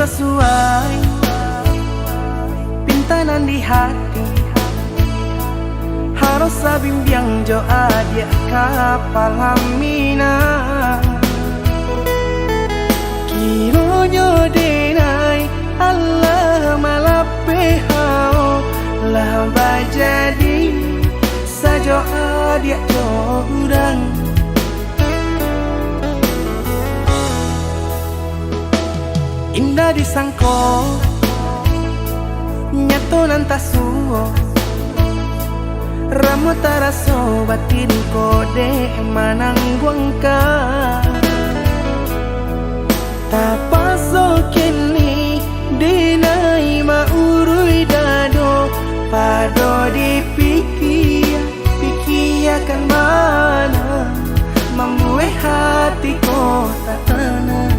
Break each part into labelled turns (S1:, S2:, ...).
S1: sesuai pintanan di hati. Harus sabimbiang jo adia kapal hamina. Kironyo denai Allah malape hao lah bajadi sajo adia jo urang. Indah disangko nyato nantasuo ramu taraso batin kode manangguangka. Tapaso kini dinai maurui dado pado dipikir pikiakan mana membuat hatiku tak tenang.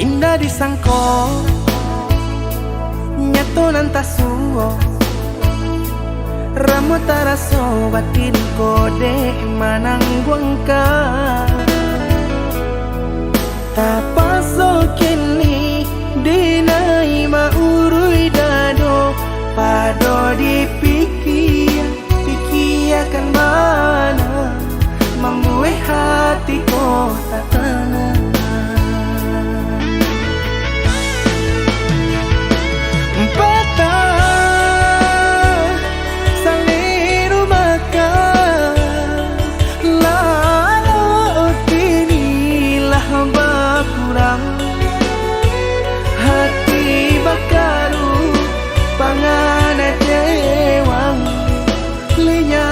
S1: Indah disangko nyato nantasuo ramu taraso batin kode manangguangka. Tapaso kini dinai maurui dado pado dipikir pikiakan mana membuat hatiku tak tenang. Panganat jewang linya